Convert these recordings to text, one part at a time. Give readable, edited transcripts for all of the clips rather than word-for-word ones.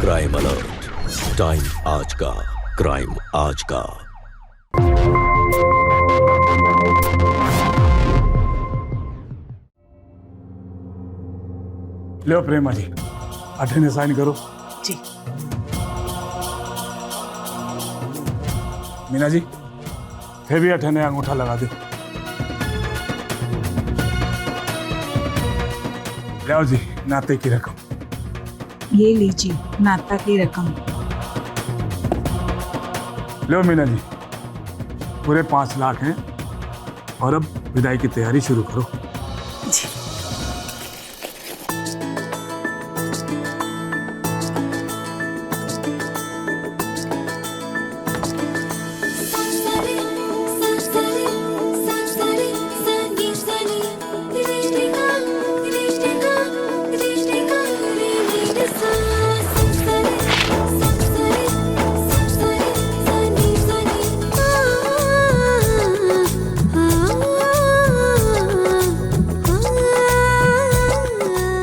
Crime alert, time आज का, crime आज का। लो प्रेमा जी, अठने साइन करो। जी। मीना जी, थे भी अठने अंगूठा लगा दे। लाओ जी, नाते की रकम। ये लीजिए नाता की रकम। लो मीना जी, पूरे 5 लाख हैं और अब विदाई की तैयारी शुरू करो। जी।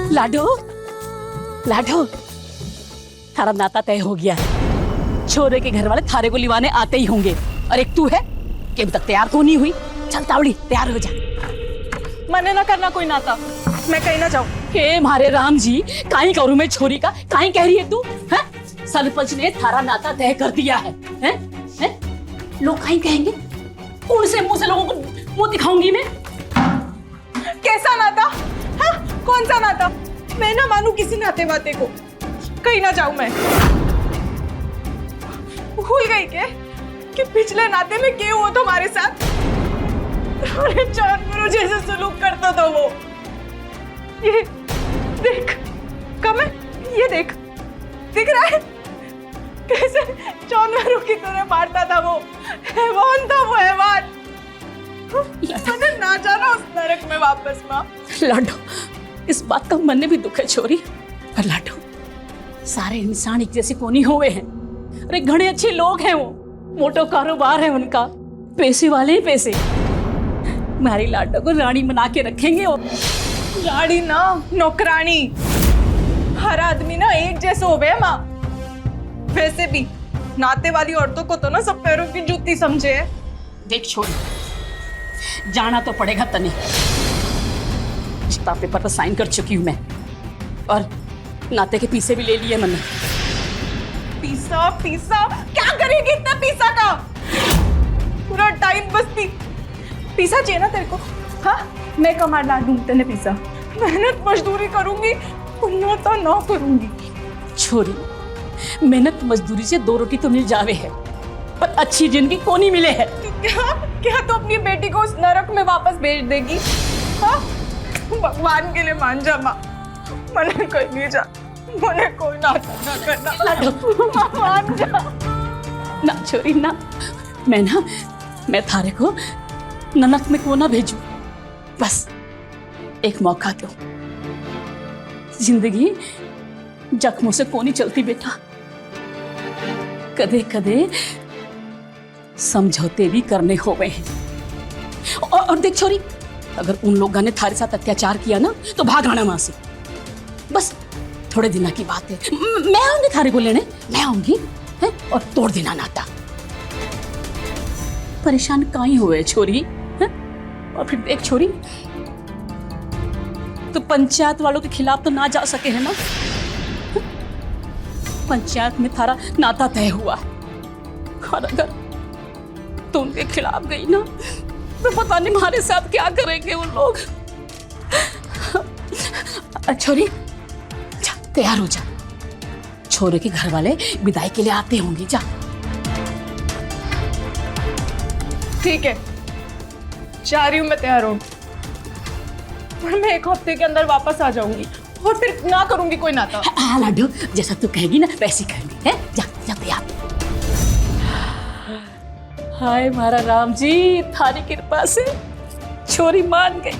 लाडो, लाडो, थारा नाता तय हो गया है। छोरे के घर वाले थारे को लिवाने आते ही होंगे और एक तू है कि अभी तक तैयार तो नहीं हुई। चल तावड़ी तैयार हो जा। मने ना करना कोई नाता, मैं कहीं ना जाऊं। हे मारे राम जी, काई करूं मैं छोरी का? काई कह रही है तू? हैं? सरपंच ने थारा नाता तय कर दिया है। हैं? हैं? लोग काई कहेंगे? कौन से मुंह से लोगों को मुंह दिखाऊंगी मैं? कैसा नाता? हाँ? कौन सा नाता? मैं ना मानू किसी नाते वाते को। कहीं ना जाऊं मैं। भूल गई क्या कि पिछले नाते में क्या हुआ तुम्हारे साथ? अरे जानवरों जैसे सलूक करता था वो। ये देख, कम है, ये देख, दिख रहा है कैसे जानवरों की तरह मारता था वो। हैवान था वो, हैवान। मैंने ना जाना उस नरक में वापस माँ। लाडो, इस बात का मन में भी दुख है छोरी। पर लाडो, सारे इंसान एक जैसे कोनी हुए हैं। अरे घने अच्छे लोग हैं वो, मोटो कारोबार है उनका, पैसे वाले ही पैसे। हमारी लाडो को रानी बना के रखेंगे वो। रानी ना, नौकरानी। हर आदमी ना एक जैसे हो गए माँ। वैसे भी नाते वाली औरतों को तो ना सब पैरों की जूती समझे है। देख छोरी, जाना तो पड़ेगा तने। रिश्ता पेपर पर साइन कर चुकी हूँ मैं और नाते के पीछे भी ले लिए मैंने। पीसा पीसा क्या करेगी इतना पीसा का? पूरा टाइम बस्ती पीसा चाहिए ना तेरे को? हाँ, मैं कमा ला दूं तेने पीसा। मेहनत मजदूरी करूंगी, पुण्य तो ना करूंगी। छोरी, मेहनत मजदूरी से 2 रोटी तो मिल जावे है, पर अच्छी जिंदगी को नहीं मिले है। क्या क्या तो अपनी बेटी को उस नरक में वापस भेज देगी? हाँ, भगवान के लिए मान जा माँ। मने कोई नहीं जा, मने कोई ना करना। मान जा ना छोरी ना, मैं थारे को ननक में को ना भेजू। बस एक मौका दो। जिंदगी जख्मों से को नहीं चलती बेटा। कदे कदे समझौते भी करने होवे हैं। और देख छोरी, अगर उन लोगों ने थारे साथ अत्याचार किया ना तो भाग आना वहां से। बस थोड़े दिनों की बात है। मैं आऊंगी थारे को लेने, मैं आऊंगी है, और तोड़ देना नाता। परेशान काई हुए छोरी है? और फिर देख छोरी, तो पंचायत वालों के खिलाफ तो ना जा सके है ना। पंचायत में थारा नाता तय हुआ, और अगर तुम उनके खिलाफ गई ना तो पता नहीं हमारे साथ क्या करेंगे वो लोग। छोरी जा, तैयार हो जा। छोरे के घर वाले विदाई के लिए आते होंगे, जा। ठीक है, जा रही हूँ मैं, तैयार हूँ। और मैं 1 हफ्ते के अंदर वापस आ जाऊंगी और फिर ना करूंगी कोई नाता। हाँ लाडू, जैसा तू कहेगी ना वैसे ही करेंगे, है? जा जा तैयार। हाय मारा राम जी, थारी कृपा से छोरी मान गई।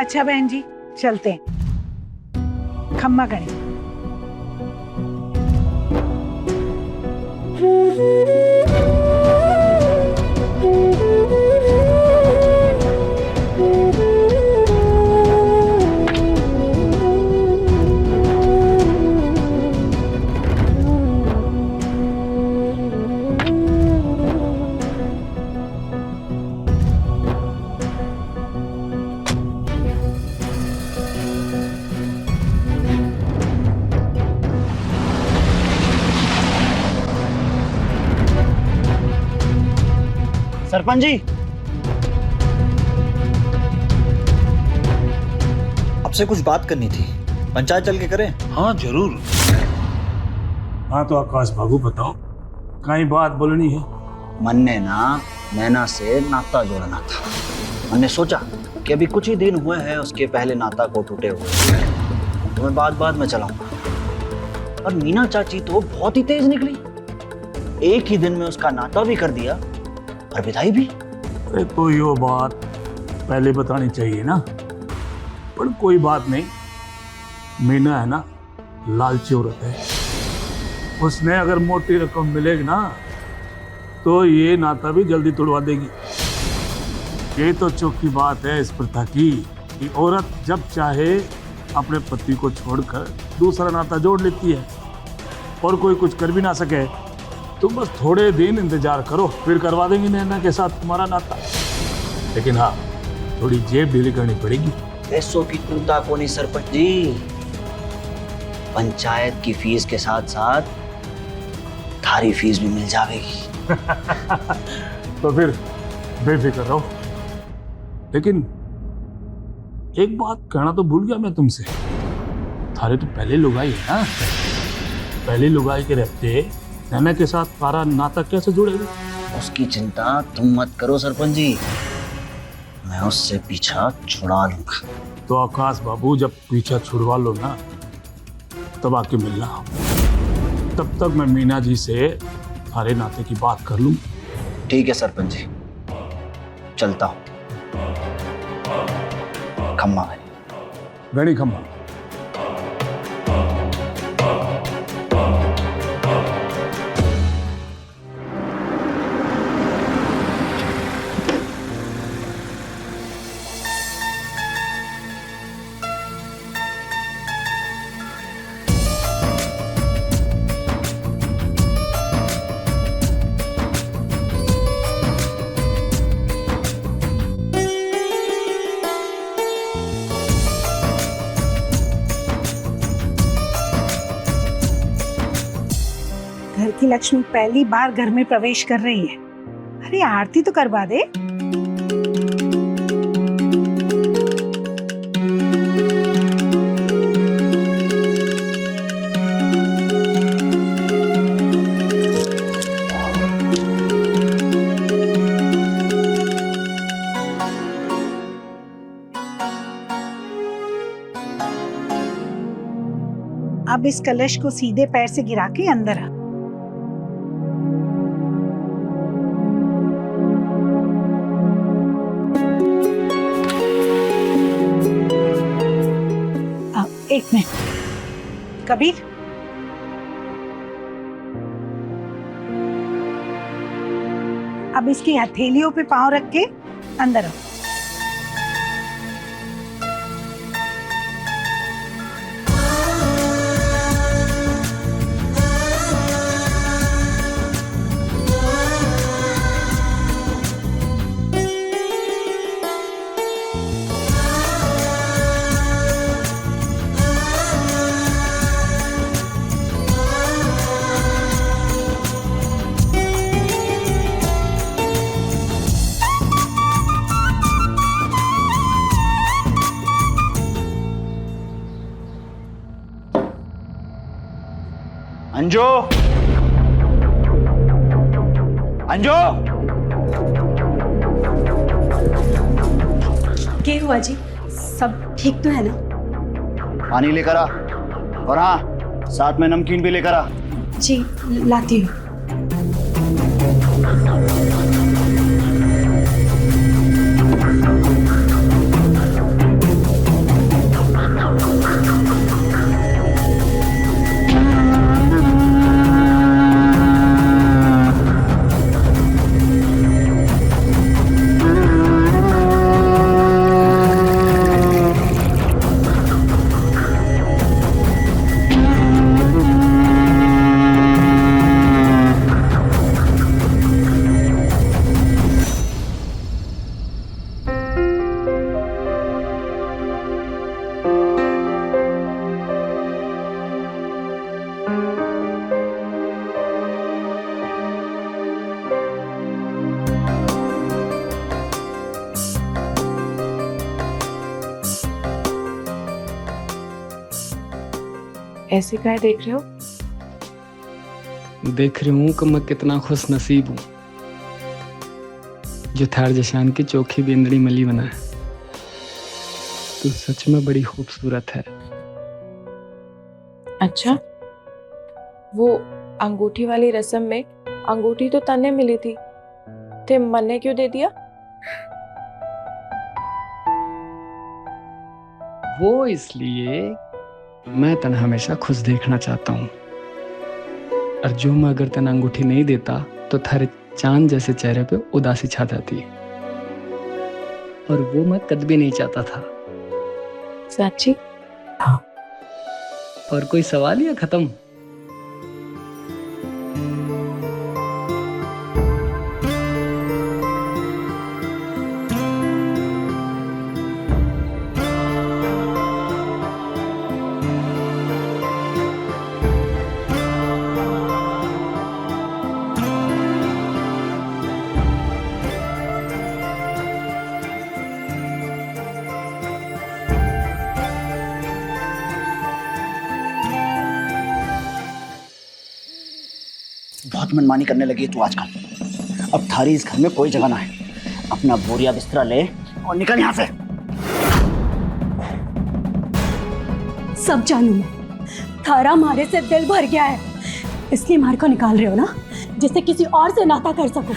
अच्छा बहन जी, चलते हैं। खम्मा करें। सरपंच जी, आपसे कुछ बात करनी थी, पंचायत चल के करें? हाँ जरूर। हाँ तो आकाश बाबू बताओ, कहीं बात बोलनी है? मन ने ना नैना से नाता जोड़ना था। मैंने सोचा कि अभी कुछ ही दिन हुए हैं उसके पहले नाता को टूटे हुए, तो मैं बाद में चलाऊंगा। और मीना चाची तो बहुत ही तेज निकली, एक ही दिन में उसका नाता भी कर दिया और विदाई भी। अरे तो यो बात पहले बतानी चाहिए ना, पर कोई बात नहीं। मीना है ना, लालची औरत है। उसने अगर मोटी रकम मिलेगी ना तो ये नाता भी जल्दी तोड़वा देगी। ये तो चौकी बात है इस प्रथा की कि औरत जब चाहे अपने पति को छोड़कर दूसरा नाता जोड़ लेती है और कोई कुछ कर भी ना सके। तुम बस थोड़े दिन इंतजार करो, फिर करवा देंगे नैना के साथ तुम्हारा नाता। लेकिन हाँ, थोड़ी जेब ढीली करनी पड़ेगी। पैसों की चिंता को नहीं सरपंच जी, पंचायत की फीस के साथ साथ थारी फीस भी मिल जाएगी। तो फिर बेफिक्र रहो। लेकिन एक बात कहना तो भूल गया मैं तुमसे। थारे तो पहले लुगाई है ना, पहले लुगाई के रहते नैना के साथ तारा नाता कैसे जुड़ेगा? उसकी चिंता तुम मत करो सरपंच जी, मैं उससे पीछा छुड़ा लूंगा। तो आकाश बाबू जब पीछा छुड़वा लो ना तब आके मिलना। तब तक मैं मीना जी से थारे नाते की बात कर लूं। ठीक है सरपंच जी, चलता हूँ। खम्मा है गणी खम्मा। घर की लक्ष्मी पहली बार घर में प्रवेश कर रही है। अरे आरती तो करवा दे। अब इस कलश को सीधे पैर से गिरा के अंदर आ। एक मिनट कबीर, अब इसकी हथेलियों पे पांव रख के अंदर आओ। अंजू, अंजू, क्या हुआ जी? सब ठीक तो है ना? पानी लेकर आ, और हाँ साथ में नमकीन भी लेकर आ। जी लाती हूँ। ऐसे काहे देख रहे हो? देख रही हूँ कि मैं कितना खुश नसीब हूँ जो थार जशान की चोखी बेंदड़ी मली बना है। तू सच में बड़ी खूबसूरत है। अच्छा, वो अंगूठी वाली रस्म में अंगूठी तो तन्ने मिली थी, ते मन ने क्यों दे दिया? वो इसलिए मैं तन हमेशा खुश देखना चाहता हूँ, और जो मैं अगर तन अंगूठी नहीं देता तो थारे चांद जैसे चेहरे पे उदासी छा जाती, और वो मैं कद भी नहीं चाहता था। सच्ची? और कोई सवाल या खत्म? बहुत मनमानी करने लगी है तू आजकल। अब थारी इस घर में कोई जगह ना है। अपना बोरिया बिस्तरा ले और निकल यहाँ से। सब जानू मैं, थारा मारे से दिल भर गया है, इसलिए मार को निकाल रहे हो ना, जिससे किसी और से नाता कर सको।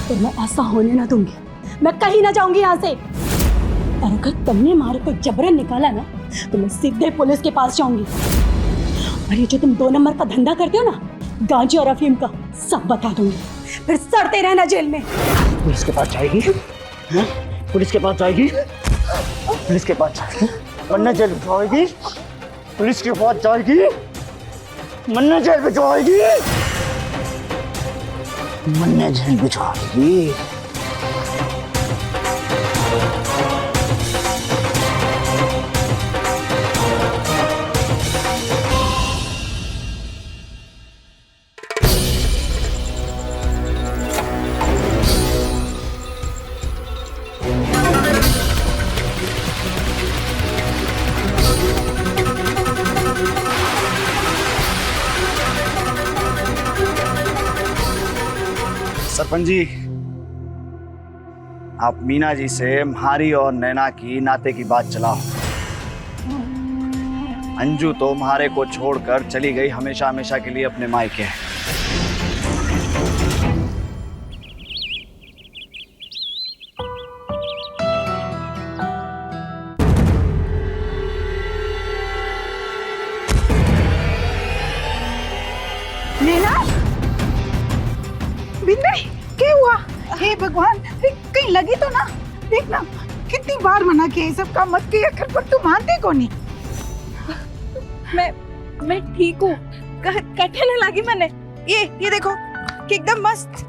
तो मैं ऐसा होने ना दूंगी, मैं कहीं ना जाऊंगी यहाँ से। और अगर तुमने मारे को जबरन निकाला ना, तो मैं सीधे पुलिस के पास जाऊंगी। और ये जो तुम 2 नंबर का धंधा करते हो ना, गांजे और अफीम का, सब बता दूंगी। फिर सड़ते रहना जेल में। पुलिस के पास जाएगी? हाँ? पुलिस के पास जाएगी? पुलिस के पास जाएगी? मन्ना जेल भिजवाएगी? पुलिस के पास जाएगी? मन्ना जेल भिजवाएगी? मन्ना जेल भिजवाएगी? सरपंच जी, आप मीना जी से म्हारी और नैना की नाते की बात चलाओ। अंजू तो म्हारे को छोड़कर चली गई हमेशा हमेशा के लिए अपने मायके। नैना, बिंदे, क्या हुआ? हे भगवान, कहीं लगी तो ना? देखना, कितनी बार मना किया ये सब काम मत किया कर, पर तू मानते को नहीं। मैं ठीक हूँ, कटे नहीं लगी मैंने। ये देखो कि एकदम मस्त,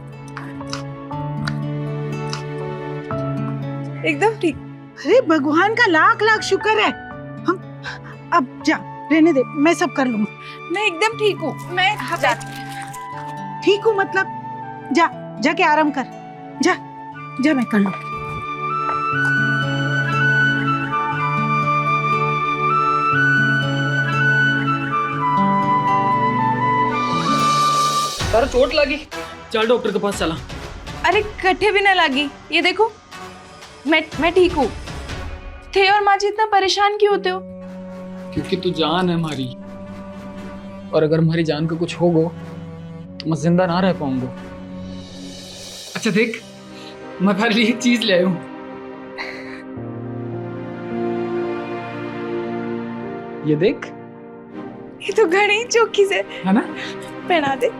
एकदम ठीक। अरे भगवान का लाख लाख शुक्र है। हम अब जा, रहने दे, मैं सब कर लूंगा। मैं एकदम ठीक हूँ। मैं ठीक हूँ मतलब? जा, जाके आराम कर। जा, जा, मैं कर लूंगी। तारा चोट लगी, चल डॉक्टर के पास चला। अरे कट्ठे भी ना लगी, ये देखो मैं ठीक हूँ। थे और माँ जी इतना परेशान क्यों होते हो? क्योंकि तू जान है हमारी, और अगर हमारी जान को कुछ होगा तो मैं जिंदा ना रह पाऊंगा। अच्छा देख, मैं तुम्हारे लिए एक चीज ले आया हूँ। ये देख, ये तो घड़ी चौकी से है ना? पहना दे।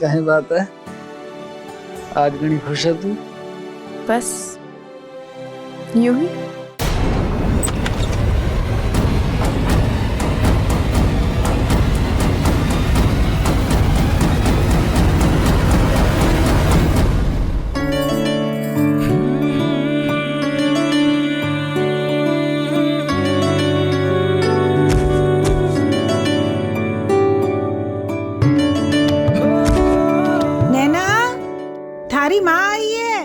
कहीं बात है, आज घणी खुश है तू? बस यूं ही। नैना, थारी माँ आई है।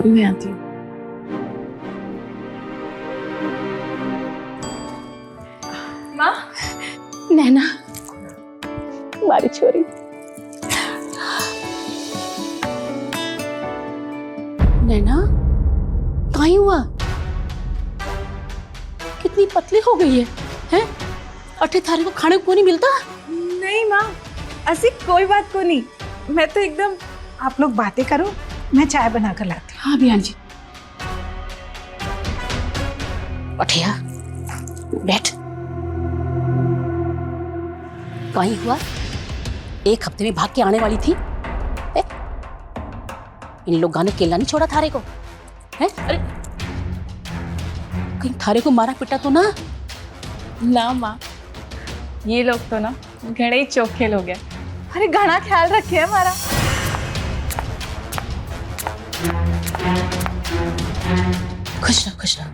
मैं आती हूँ। माँ, नैना हमारी छोरी। नैना कहीं हुआ? कितनी पतली हो गई है, हैं? अठे थारे को खाने को नहीं मिलता? नहीं माँ, ऐसी कोई बात को नहीं। मैं तो एकदम। आप लोग बातें करो, मैं चाय बना कर लाती हाँ बियान जी। अठिया बैठ। कहीं हुआ? एक हफ्ते में भाग के आने वाली थी। इन लोगों ने केला नहीं छोड़ा थारे को, हैं? अरे कहीं थारे को मारा पिटा तो ना? ना माँ, ये लोग तो ना घणे ही चोखे लोग हैं। अरे घना ख्याल रखे हमारा। खुश रहो, खुश रहो।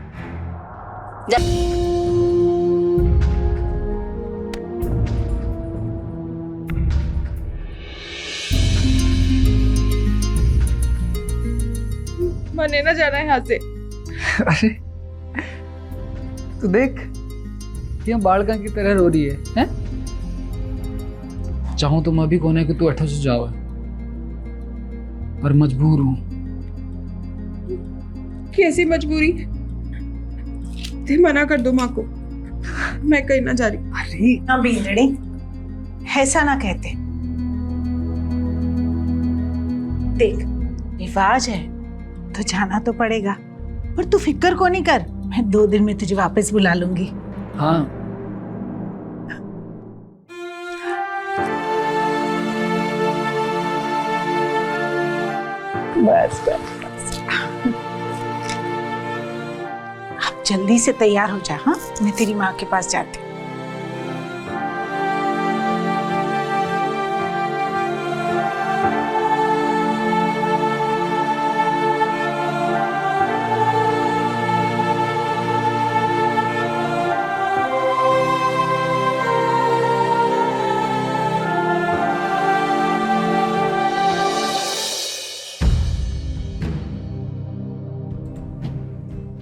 जा। मने ना जाना है यहाँ से। अरे तू देख, ये बालका की तरह रो रही है, हैं? चाहूं तो मैं भी कोने कि तू अठो से जाओ, पर मजबूर हूं। कैसी मजबूरी? ते मना कर दो माँ को, मैं कहीं ना जा रही। अरे ना बींदड़ी, ऐसा ना कहते। देख, रिवाज है तो जाना तो पड़ेगा, पर तू फिक्र को नहीं कर। मैं 2 दिन में तुझे वापस बुला लूंगी। हाँ, बस बस। अब जल्दी से तैयार हो जा। हाँ, मैं तेरी माँ के पास जाती हूँ।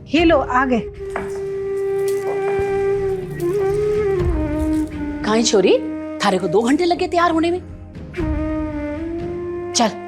ये लो, आ गए। कहीं छोरी, थारे को 2 घंटे लगे तैयार होने में। चल।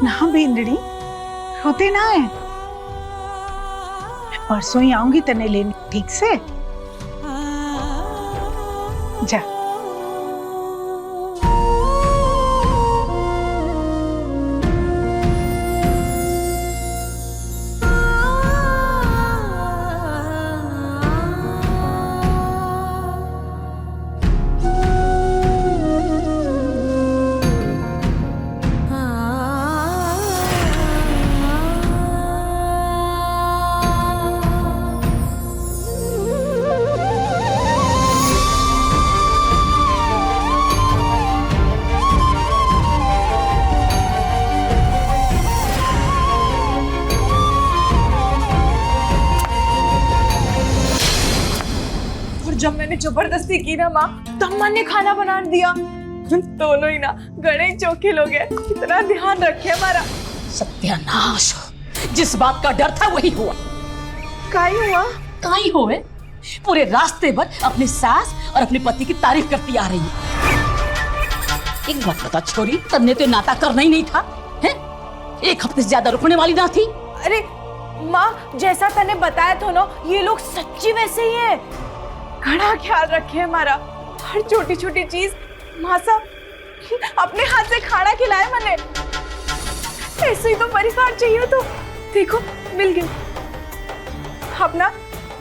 ना बींदड़ी, रोते ना है। परसों ही आऊंगी तने लेने, ठीक से? जा। जब मैंने जबरदस्ती की ना माँ, तब मन ने खाना बना दिया। दोनों ही ना घणे चोखे लोग हैं। कितना ध्यान रखे हमारा। सत्यानाश, जिस बात का डर था वही हुआ। काई हुआ? काई हुए? पूरे रास्ते भर अपनी सास और अपने पति की तारीफ करती आ रही है। एक बात बता छोरी, तन्ने तो नाता करना ही नहीं था, हैं? एक हफ्ते से ज्यादा रुकने वाली ना थी। अरे माँ, जैसा तने बताया था ना, ये लोग सच्ची वैसे ही है। घड़ा ख्याल रखे हमारा, हर छोटी छोटी चीज मासा अपने हाथ से खाना खिलाए मैंने। ऐसे ही तो परिवार चाहिए। तो देखो मिल गई। अब ना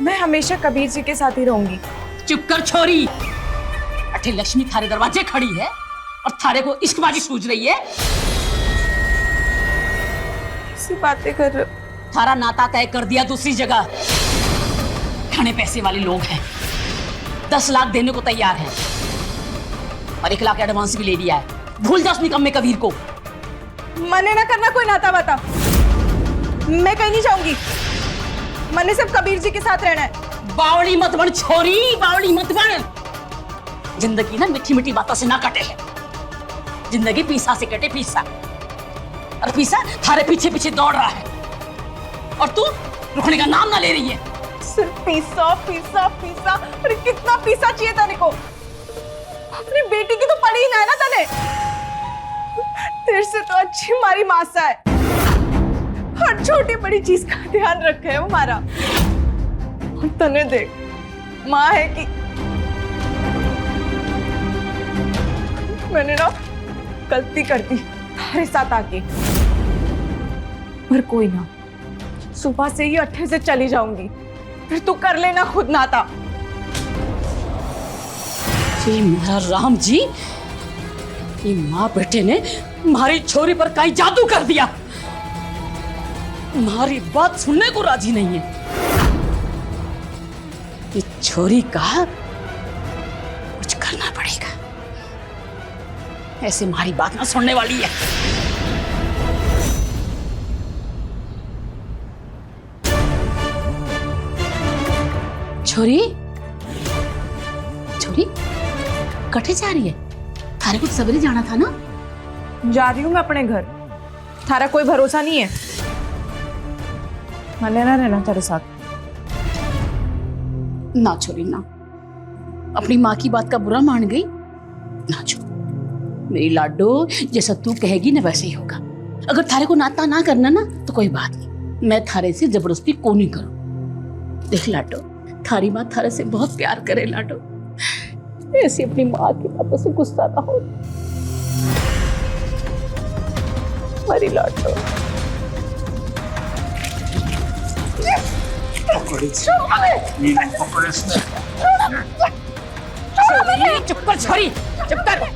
मैं हमेशा कबीर जी के साथ ही रहूंगी। चुप कर छोरी। अठे लक्ष्मी थारे दरवाजे खड़ी है और थारे को इश्कबाजी सूझ रही है। ऐसी बातें कर रहे हो। थारा नाता तय कर दिया दूसरी जगह। घने पैसे वाले लोग हैं, 10 लाख देने को तैयार हैं और 1 लाख एडवांस भी ले लिया है। भूल जा उस निकम्मे कबीर को। मने ना करना कोई नाता वाता। मैं कहीं नहीं जाऊंगी। मने सिर्फ कबीर जी के साथ रहना है। बावड़ी मत बन छोरी, बावड़ी मत बन। जिंदगी ना मीठी मीठी बातों से ना कटे है। जिंदगी पीसा से कटे, पीसा। और पीसा थारे पीछे पीछे दौड़ रहा है और तू रुकने का नाम ना ले रही है। सिर्फ पीसा पीसा पीसा। अरे कितना पीसा चाहिए तने को? अपनी बेटी की तो पड़ी ही ना है ना तने। तेरे से तो अच्छी हमारी मासा है। हर छोटी बड़ी चीज का ध्यान रखे है हमारा। और तने देख, माँ है कि मैंने ना गलती कर दी तुम्हारे साथ आके। पर कोई ना, सुबह से ही अट्ठे से चली जाऊंगी। फिर तू कर लेना खुद नाता। ये मेरा राम जी, ये माँ बेटे ने हमारी छोरी पर कहीं जादू कर दिया। हमारी बात सुनने को राजी नहीं है। ये छोरी का कुछ करना पड़ेगा। ऐसे हमारी बात ना सुनने वाली है। छोरी, छोरी कटे जा रही है? थारे कुछ सवेरे जाना था ना? जा रही हूँ मैं अपने घर। थारा कोई भरोसा नहीं है। मने ना रहना तेरे साथ। ना छोरी ना, अपनी माँ की बात का बुरा मान गई ना। छोड़ मेरी लाडो, जैसा तू कहेगी ना वैसे ही होगा। अगर थारे को नाता ना करना ना तो कोई बात नहीं, मैं थारे से जबरदस्ती को नहीं करूं। देख लाडो, थारी माँ थारे से बहुत प्यार करे लाडो। ऐसी अपनी माँ की बातों से गुस्सा ना हो मेरी लाडो। चुप कर छोरी, चुप कर।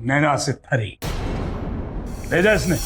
नैना से थरी ले जा इसने।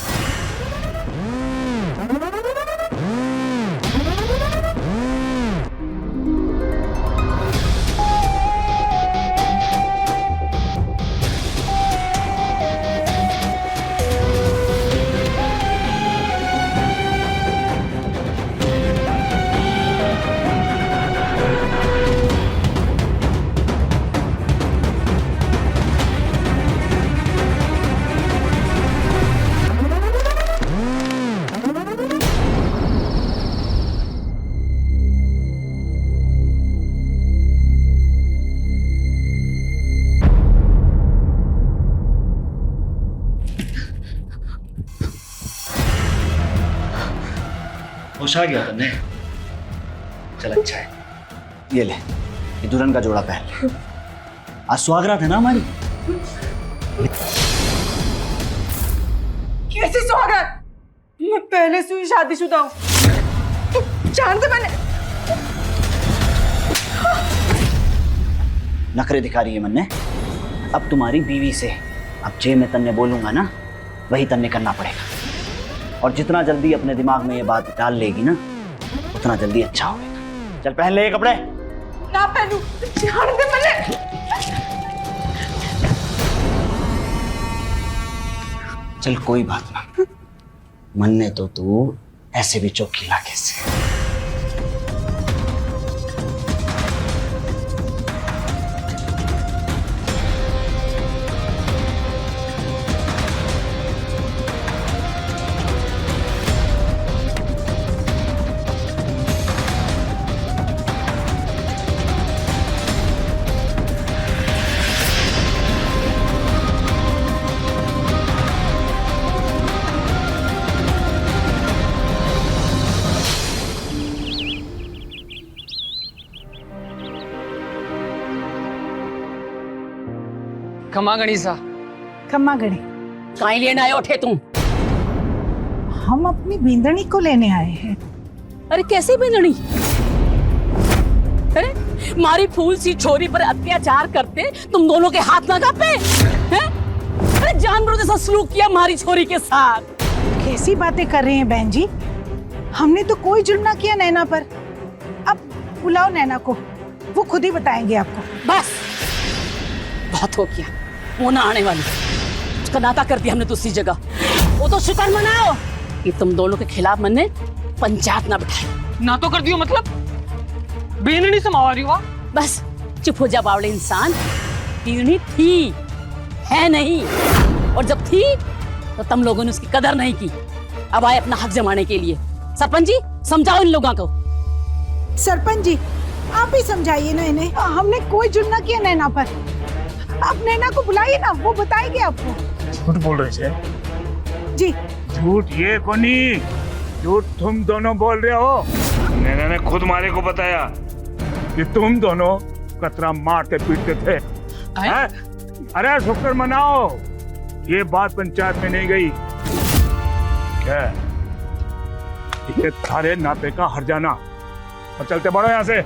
होश आ गया तन्ने? चल अच्छा है। ये ले, ये दुल्हन का जोड़ा पहन ले। आज सुहागरात है ना हमारी। कैसी सुहागरात? मैं पहले से ही शादीशुदा हूँ। तो जानते मैंने नखरे दिखा रही है मन्ने। अब तुम्हारी बीवी से अब जे मैं तन्ने बोलूंगा ना वही तन्ने करना पड़ेगा। और जितना जल्दी अपने दिमाग में ये बात डाल लेगी ना उतना जल्दी अच्छा होगा। चल पहन ले ये कपड़े। ना पहनू, झाड़ दे मैंने। चल कोई बात ना, मन्ने तो तू ऐसे भी चौकी इलाके से। खमा गणिसा। खम्मा गणे, काई लेने आए उठे तुम? हम अपनी बींदनी को लेने आए हैं। अरे कैसी बिंदनी? अरे मारी फूल सी छोरी पर अत्याचार करते तुम दोनों के हाथ ना कांपे हैं? अरे जानवरों जैसा सलूक किया मारी छोरी के साथ। कैसी बातें कर रहे हैं बहन जी? हमने तो कोई जुर्म ना किया नैना पर। अब बुलाओ नैना को, वो खुद ही बताएंगे आपको। बस बहुत हो गया, वो ना आने वाली। उसका नाता कर दिया हमने दूसरी जगह। वो तो शुक्र मनाओ कि तुम दोनों के खिलाफ मैंने पंचायत ना बिठाई। ना तो कर दियो मतलब बेननी से मावा रही हो। बस चुप हो जा बावड़े इंसान। पीढ़ी थी, है नहीं, और जब थी तो तुम लोगों ने उसकी कदर नहीं की। अब आए अपना हक जमाने के लिए। सरपंच जी समझाओ इन लोगों को। सरपंच जी आप ही समझाइए ना इन्हें। हमने कोई जुर्म ना किया नैना पर। आप नैना को बुलाइए ना, वो बताएगी आपको। झूठ बोल रहे थे जी। झूठ ये कोनी, झूठ तुम दोनों बोल रहे हो। नैना ने खुद मारे को बताया कि तुम दोनों कतरा मारते पीटते थे। हैं? अरे शुक्र मनाओ ये बात पंचायत में नहीं गई। क्या ये थारे नाते का हर्जाना। और चलते बढ़ो यहाँ से।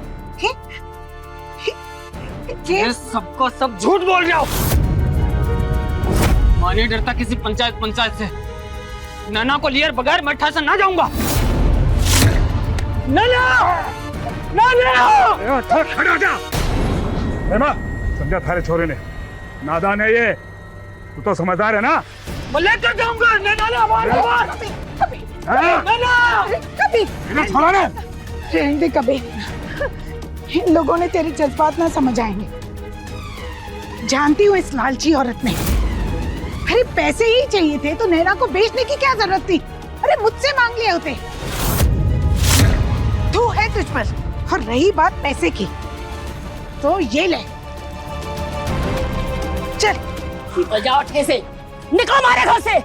ये सबको सब झूठ बोल रहे हो। मां नहीं डरता किसी पंचायत से। नाना को लिए बगैर मैं ठा से ना जाऊंगा। खड़ा जा। समझा थारे छोरे ने, नादान है ये। तू तो समझदार है ना। मैं लेकर जाऊंगा रहने कभी इन लोगों ने तेरे जज्बात ना समझ आएंगे। जानती हूँ इस लालची औरत ने, अरे पैसे ही चाहिए थे तो नैना को बेचने की क्या जरूरत थी? अरे मुझसे मांग लिए होते। तू है तुझ पर। और रही बात पैसे की तो ये ले, चल निकल जाओ ठे से, निकलो हमारे घर से।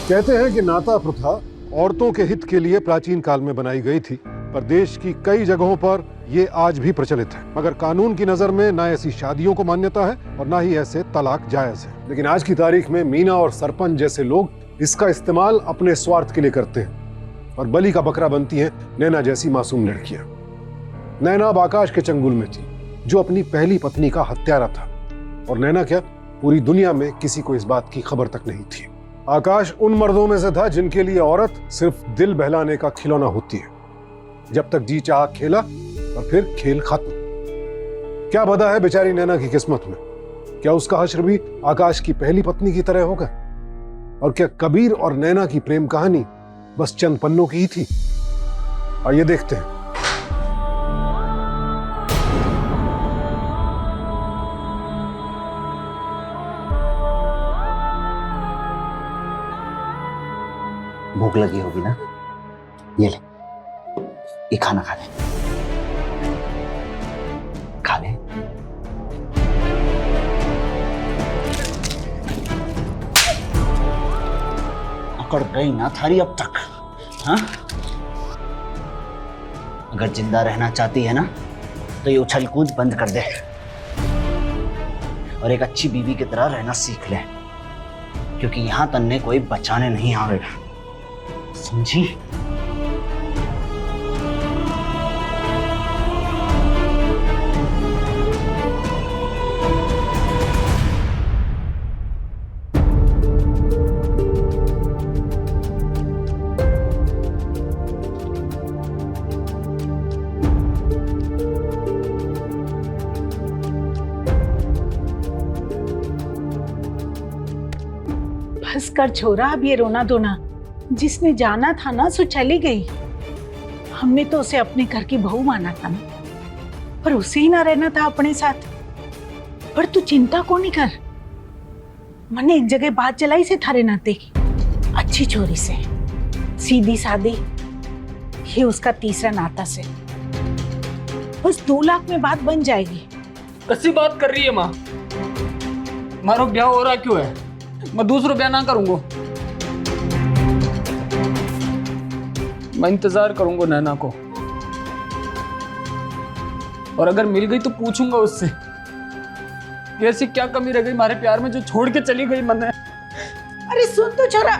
कहते हैं कि नाता प्रथा औरतों के हित के लिए प्राचीन काल में बनाई गई थी, पर देश की कई जगहों पर ये आज भी प्रचलित है। मगर कानून की नजर में ना ऐसी शादियों को मान्यता है और ना ही ऐसे तलाक जायज है। लेकिन आज की तारीख में मीना और सरपंच जैसे लोग इसका इस्तेमाल अपने स्वार्थ के लिए करते हैं और बलि का बकरा बनती हैं नैना जैसी मासूम लड़कियां। नैना अब आकाश के चंगुल में थी जो अपनी पहली पत्नी का हत्यारा था, और नैना क्या पूरी दुनिया में किसी को इस बात की खबर तक नहीं थी। आकाश उन मर्दों में से था जिनके लिए औरत सिर्फ दिल बहलाने का खिलौना होती है। जब तक जी चाह खेला और फिर खेल खत्म। क्या बता है बेचारी नैना की किस्मत में? क्या उसका हश्र भी आकाश की पहली पत्नी की तरह होगा? और क्या कबीर और नैना की प्रेम कहानी बस चंद पन्नों की ही थी? आइए देखते हैं। भूख लगी होगी ना, ये ले, ये खाना खा ले, खा ले। अकड़ गई ना थारी अब तक, हाँ? अगर जिंदा रहना चाहती है ना तो ये उछल कूद बंद कर दे और एक अच्छी बीवी की तरह रहना सीख ले, क्योंकि यहां तन्ने कोई बचाने नहीं आवेगा। समझी? बस कर छोरा, अब ये रोना धोना। जिसने जाना था ना सो चली गई। हमने तो उसे अपने घर की बहू माना था ना, पर उसे ही ना रहना था अपने साथ। पर तू चिंता को नहीं कर, मैंने एक जगह बात चलाई से थारे नाते की, अच्छी छोरी से, सीधी सादी। ये उसका तीसरा नाता से, बस 2 लाख में बात बन जाएगी। कैसी बात कर रही है माँ? मारो ब्याह हो रहा क्यों है? मैं दूसरा ब्याह ना करूंगा। मैं इंतजार करूंगा नैना को, और अगर मिल गई तो पूछूंगा उससे कि ऐसी क्या कमी रह गई हमारे प्यार में जो छोड़ के चली गई मैंने। अरे सुन तो छोरा,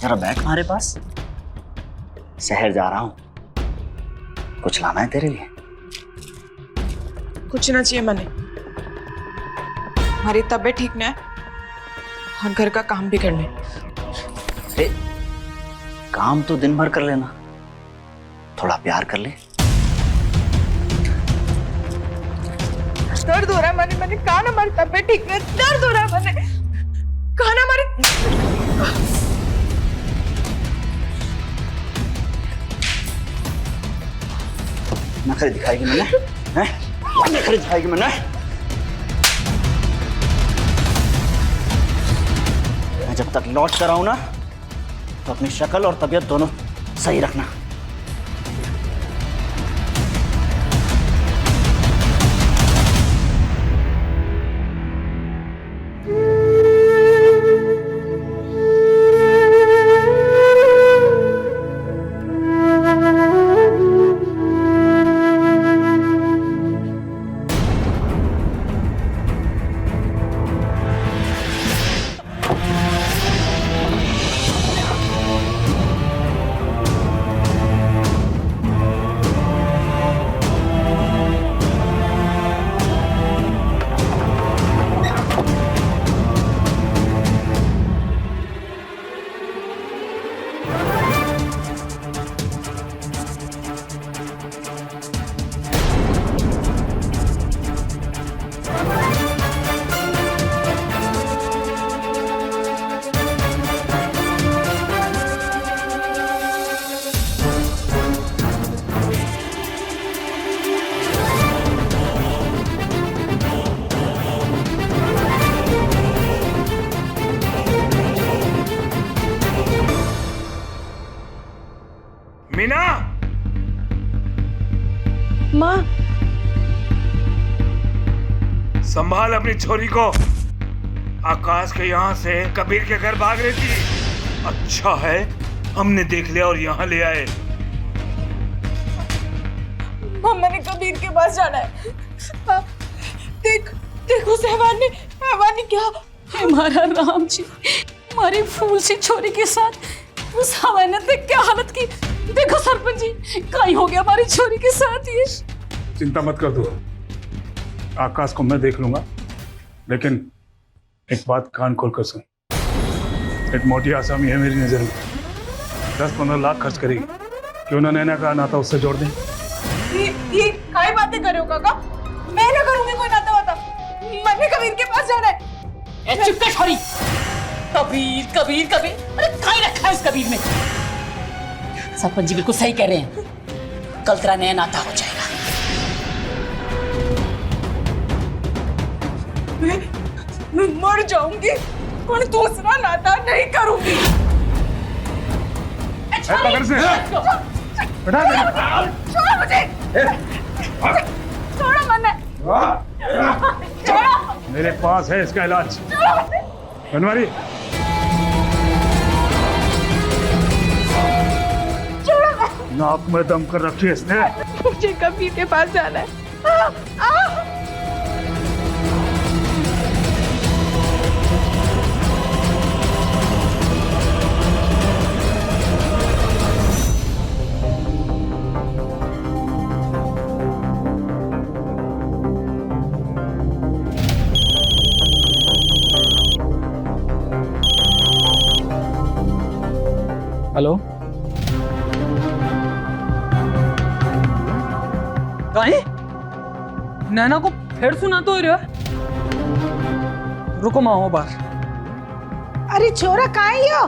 जरा बैठ हमारे पास। शहर जा रहा हूं, कुछ लाना है तेरे लिए? कुछ ना चाहिए मैंने, हमारी तबीयत ठीक ना है और घर का काम भी करने। अरे काम तो दिन भर कर लेना, थोड़ा प्यार कर ले। दर्द हो रहा है मैंने कहा ना, हमारी तबीयत ठीक नहीं है। दर्द हो रहा है मैंने कहा ना, हमारी नखरे दिखाएगी मैंने, हैं? नखरे दिखाएगी मैंने। मैं जब तक लौट कर आऊं ना, तो अपनी शक्ल और तबीयत दोनों सही रखना। मीना, माँ संभाल अपनी छोरी को। आकाश के यहाँ से कबीर के घर भाग रही थी। अच्छा है हमने देख लिया और यहाँ ले आए। माँ मैंने कबीर के पास जाना है। देख उस हैवान ने क्या। हमारा राम जी, हमारी फूल सी छोरी के साथ उस हवानत ने क्या हालत की। देखो सरपंच जी, कहीं हो गया हमारी छोरी के साथ ये। चिंता मत कर दो, आकाश को मैं देख लूंगा। लेकिन एक बात कान खोल कर सुन, एक मोटी आसामी है मेरी नजर में, 10-15 लाख खर्च करेगी। क्यों ना नैना का नाता उससे जोड़ दें। ये काय बातें कर रहे हो काका? मैं ना करूंगी कोई नाता वाता। मैंने कबीर के पास जाना है। ए चुप कर छोरी। कबीर कबीर कबीर, अरे कहीं रखा है इस कबीर में। सरपंच जी बिल्कुल सही कह रहे हैं, कल तेरा नया नाता हो जाएगा। मैं मर जाऊंगी और दूसरा नाता नहीं करूंगी। पकड़ से बैठा दे। छोड़ो मुझे, छोड़ो मन्ने, छोड़ो, मेरे पास है इसका इलाज। बनवारी नाक में दम कर रखी है इसने। मुझे कबीर के पास जाना है। हेलो, कहीं नैना को फिर सुना तो रहा है। रुको माँ हो बाहर। अरे छोरा कहाँ है यो?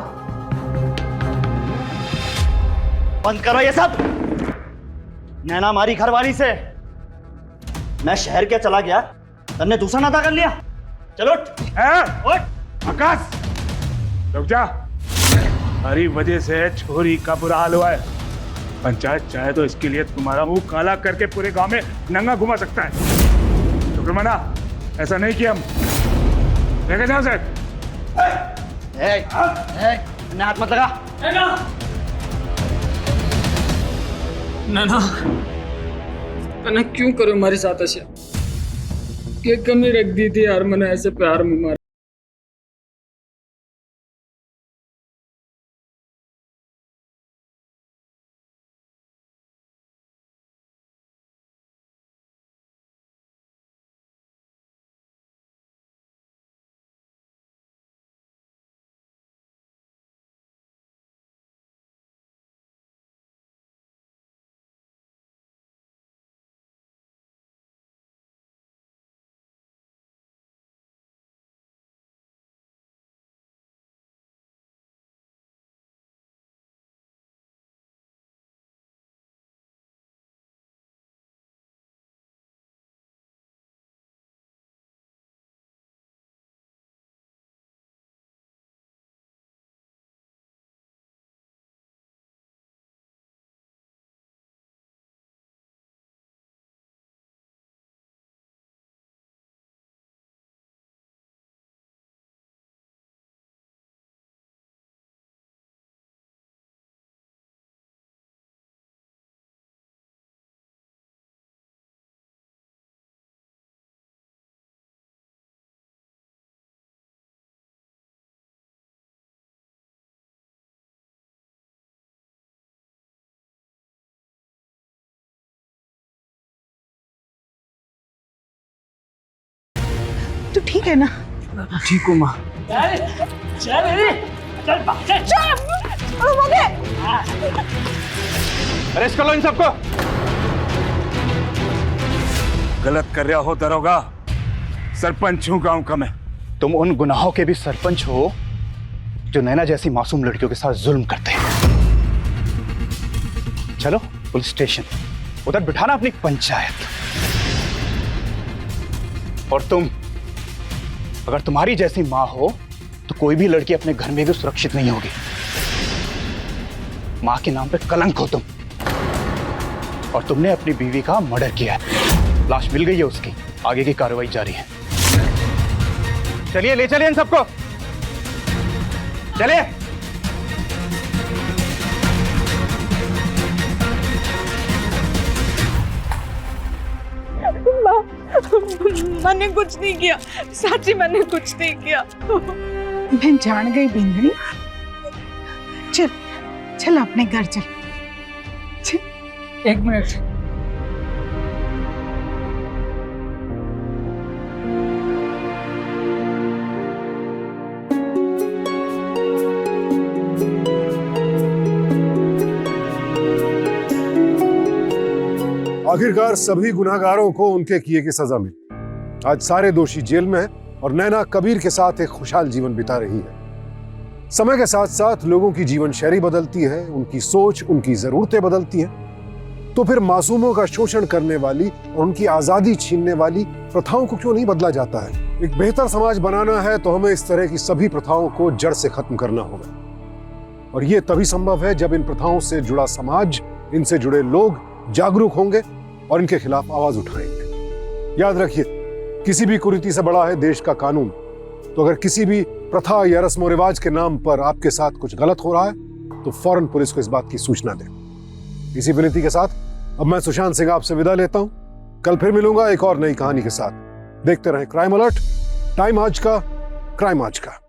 बंद करो ये सब। नैना हमारी घरवाली से। मैं शहर के चला गया, तन्ने दूसरा नाता कर लिया। चलो उठ। आकाश रुक जा। हमारी वजह से छोरी का बुरा हाल हुआ है। पंचायत चाहे तो इसके लिए तुम्हारा मुंह काला करके पूरे गांव में नंगा घुमा सकता है। शुक्रमना ऐसा नहीं किया हम। लेके जाओ सर। हाथ मत लगा। नैना, तने क्यों करो हमारे साथ ऐसे? क्या कमी रख दी थी यार मैंने ऐसे प्यार में मार? तू ठीक है ना? ठीक हूँ माँ। अरेस्ट कर लो इन सबको। गलत कर रहा हो दरोगा। सरपंच हूँ गांव का मैं। तुम उन गुनाहों के भी सरपंच हो जो नैना जैसी मासूम लड़कियों के साथ जुल्म करते हैं। चलो पुलिस स्टेशन, उधर बिठाना अपनी पंचायत। और तुम, अगर तुम्हारी जैसी मां हो तो कोई भी लड़की अपने घर में भी सुरक्षित नहीं होगी। मां के नाम पे कलंक हो तुम। और तुमने अपनी बीवी का मर्डर किया है। लाश मिल गई है उसकी, आगे की कार्रवाई जारी है। चलिए ले चलिए इन सबको, चलिए। मैंने कुछ नहीं किया, साची मैंने कुछ नहीं किया। मैं जान गई बिंदनी। चल चल अपने घर चल। एक मिनट। आखिरकार सभी गुनाहगारों को उनके किए की सजा मिली। आज सारे दोषी जेल में हैं और नैना कबीर के साथ एक खुशहाल जीवन बिता रही है। समय के साथ साथ लोगों की जीवन शैली बदलती है, उनकी सोच, उनकी जरूरतें बदलती हैं। तो फिर मासूमों का शोषण करने वाली और उनकी आजादी छीनने वाली प्रथाओं को क्यों नहीं बदला जाता है? एक बेहतर समाज बनाना है तो हमें इस तरह की सभी प्रथाओं को जड़ से खत्म करना होगा। और ये तभी संभव है जब इन प्रथाओं से जुड़ा समाज, इनसे जुड़े लोग जागरूक होंगे और इनके खिलाफ आवाज उठाएंगे। याद रखिए, किसी भी कुरीति से बड़ा है देश का कानून। तो अगर किसी भी प्रथा या रस्म रिवाज के नाम पर आपके साथ कुछ गलत हो रहा है तो फौरन पुलिस को इस बात की सूचना दें। इसी विनती के साथ अब मैं सुशांत सिंह आपसे विदा लेता हूं। कल फिर मिलूंगा एक और नई कहानी के साथ। देखते रहें क्राइम अलर्ट, टाइम आज का, क्राइम आज का।